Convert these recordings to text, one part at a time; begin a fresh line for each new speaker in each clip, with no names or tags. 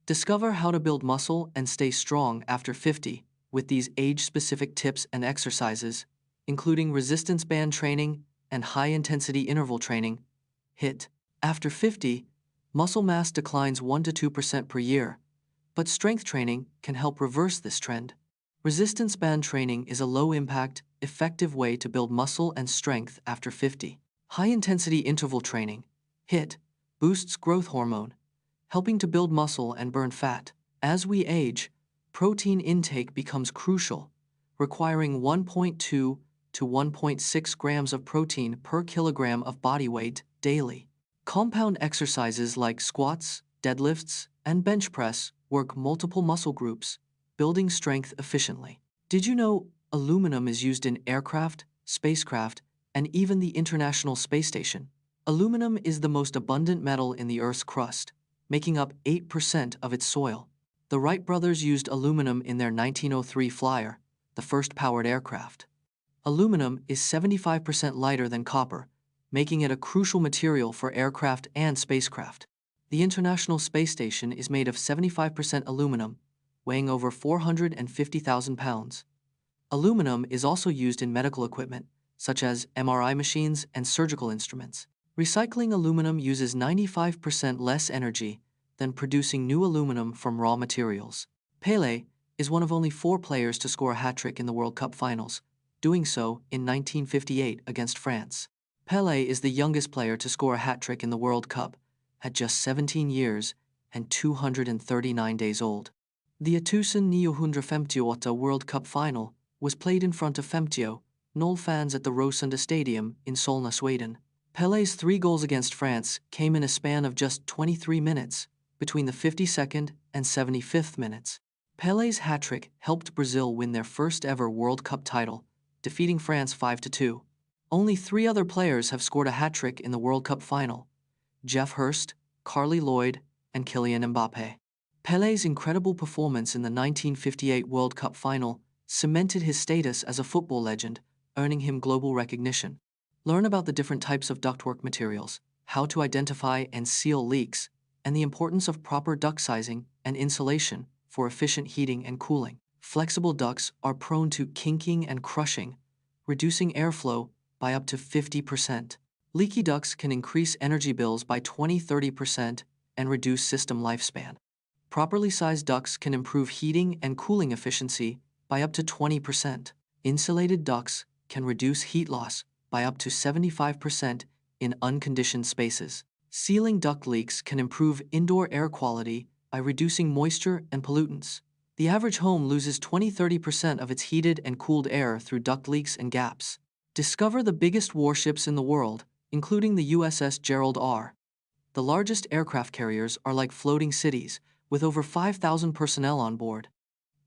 Discover how to build muscle and stay strong after 50 with these age-specific tips and exercises, including resistance band training and high-intensity interval training, HIIT. After 50, muscle mass declines 1 to 2% per year, but strength training can help reverse this trend. Resistance band training is a low-impact, effective way to build muscle and strength after 50. High-intensity interval training, HIIT, boosts growth hormone, helping to build muscle and burn fat. As we age, protein intake becomes crucial, requiring 1.2 to 1.6 grams of protein per kilogram of body weight daily. Compound exercises like squats, deadlifts, and bench press work multiple muscle groups, building strength efficiently. Did you know aluminum is used in aircraft, spacecraft, and even the International Space Station? Aluminum is the most abundant metal in the Earth's crust, making up 8% of its soil. The Wright brothers used aluminum in their 1903 Flyer, the first powered aircraft. Aluminum is 75% lighter than copper, making it a crucial material for aircraft and spacecraft. The International Space Station is made of 75% aluminum, weighing over 450,000 pounds. Aluminum is also used in medical equipment, such as MRI machines and surgical instruments. Recycling aluminum uses 95% less energy than producing new aluminum from raw materials. Pele is one of only 4 players to score a hat-trick in the World Cup finals, doing so in 1958 against France. Pele is the youngest player to score a hat-trick in the World Cup, at just 17 years and 239 days old. The 1958 World Cup final was played in front of 50,000 fans at the Råsunda Stadium in Solna, Sweden. Pele's 3 goals against France came in a span of just 23 minutes, between the 52nd and 75th minutes. Pele's hat-trick helped Brazil win their first ever World Cup title, defeating France 5-2. Only 3 other players have scored a hat-trick in the World Cup final: Jeff Hurst, Carly Lloyd, and Kylian Mbappé. Pele's incredible performance in the 1958 World Cup final cemented his status as a football legend, earning him global recognition. Learn about the different types of ductwork materials, how to identify and seal leaks, and the importance of proper duct sizing and insulation for efficient heating and cooling. Flexible ducts are prone to kinking and crushing, reducing airflow by up to 50%. Leaky ducts can increase energy bills by 20–30% and reduce system lifespan. Properly sized ducts can improve heating and cooling efficiency by up to 20%. Insulated ducts can reduce heat loss by up to 75% in unconditioned spaces. Sealing duct leaks can improve indoor air quality by reducing moisture and pollutants. The average home loses 20–30% of its heated and cooled air through duct leaks and gaps. Discover the biggest warships in the world, including the USS Gerald R. The largest aircraft carriers are like floating cities, with over 5,000 personnel on board.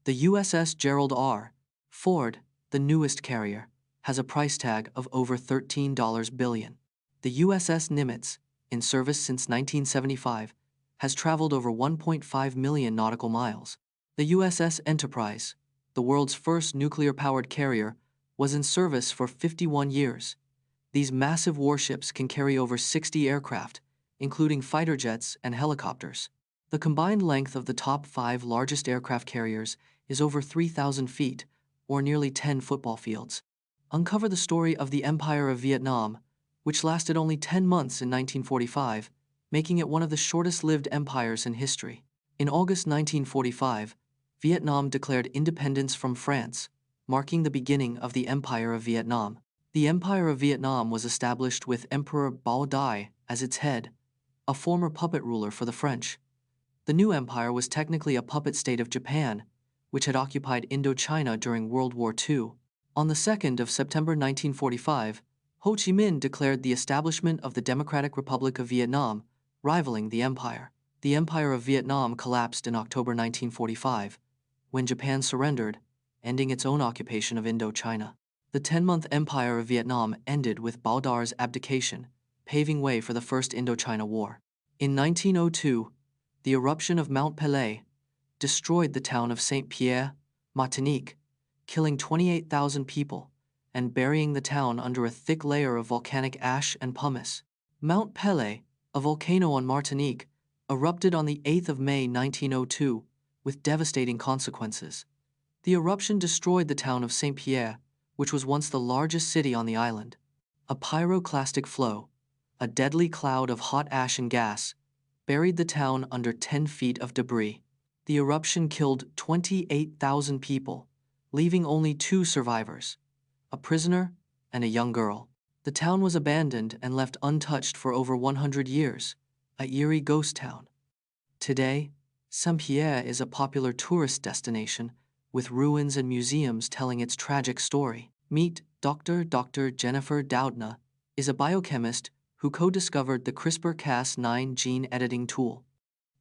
The USS Gerald R. Ford, the newest carrier, has a price tag of over $13 billion. The USS Nimitz, in service since 1975, has traveled over 1.5 million nautical miles. The USS Enterprise, the world's first nuclear-powered carrier, was in service for 51 years. These massive warships can carry over 60 aircraft, including fighter jets and helicopters. The combined length of the top 5 largest aircraft carriers is over 3,000 feet, or nearly 10 football fields. Uncover the story of the Empire of Vietnam, which lasted only 10 months in 1945, making it one of the shortest-lived empires in history. In August 1945, Vietnam declared independence from France, marking the beginning of the Empire of Vietnam. The Empire of Vietnam was established with Emperor Bao Dai as its head, a former puppet ruler for the French. The new empire was technically a puppet state of Japan, which had occupied Indochina during World War II. On the 2nd of September 1945, Ho Chi Minh declared the establishment of the Democratic Republic of Vietnam, rivaling the empire. The Empire of Vietnam collapsed in October 1945, when Japan surrendered, ending its own occupation of Indochina. The 10-month Empire of Vietnam ended with Bao Dai's abdication, paving way for the First Indochina War. In 1902, the eruption of Mount Pelée destroyed the town of Saint-Pierre, Martinique, killing 28,000 people and burying the town under a thick layer of volcanic ash and pumice. Mount Pelée, a volcano on Martinique, erupted on the 8th of May 1902, with devastating consequences. The eruption destroyed the town of Saint-Pierre, which was once the largest city on the island. A pyroclastic flow, a deadly cloud of hot ash and gas, buried the town under 10 feet of debris. The eruption killed 28,000 people, leaving only 2 survivors, a prisoner and a young girl. The town was abandoned and left untouched for over 100 years, a eerie ghost town. Today, Saint-Pierre is a popular tourist destination, with ruins and museums telling its tragic story. Meet Dr. Jennifer Doudna is a biochemist who co-discovered the CRISPR-Cas9 gene editing tool.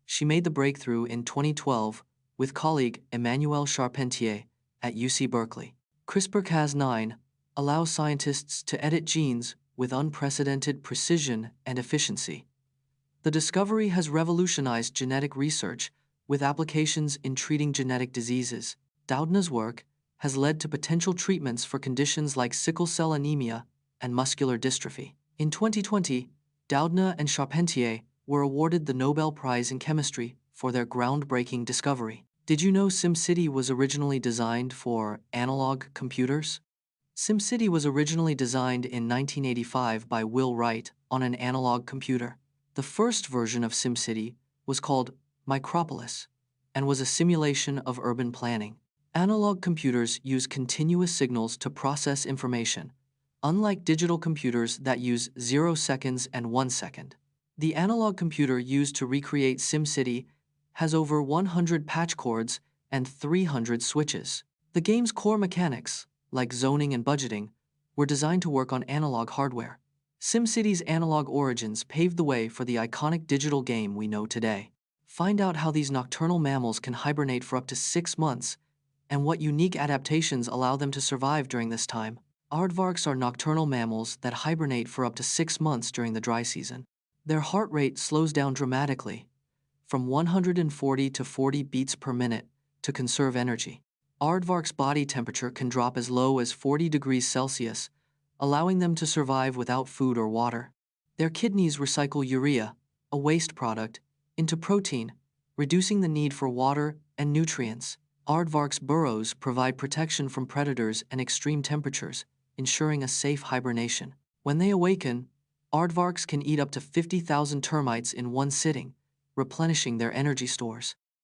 She made the breakthrough in 2012 with colleague Emmanuel Charpentier at UC Berkeley. CRISPR-Cas9 allows scientists to edit genes with unprecedented precision and efficiency. The discovery has revolutionized genetic research with applications in treating genetic diseases. Doudna's work has led to potential treatments for conditions like sickle cell anemia and muscular dystrophy. In 2020, Doudna and Charpentier were awarded the Nobel Prize in Chemistry for their groundbreaking discovery. Did you know SimCity was originally designed for analog computers? SimCity was originally designed in 1985 by Will Wright on an analog computer. The first version of SimCity was called Micropolis and was a simulation of urban planning. Analog computers use continuous signals to process information, unlike digital computers that use 0 seconds and 1 second. The analog computer used to recreate SimCity has over 100 patch cords and 300 switches. The game's core mechanics, like zoning and budgeting, were designed to work on analog hardware. SimCity's analog origins paved the way for the iconic digital game we know today. Find out how these nocturnal mammals can hibernate for up to 6 months and what unique adaptations allow them to survive during this time. Aardvarks are nocturnal mammals that hibernate for up to 6 months during the dry season. Their heart rate slows down dramatically, from 140 to 40 beats per minute, to conserve energy. Aardvark's body temperature can drop as low as 40 degrees Celsius, allowing them to survive without food or water. Their kidneys recycle urea, a waste product, into protein, reducing the need for water and nutrients. Aardvark's burrows provide protection from predators and extreme temperatures, ensuring a safe hibernation. When they awaken, aardvarks can eat up to 50,000 termites in one sitting, replenishing their energy stores.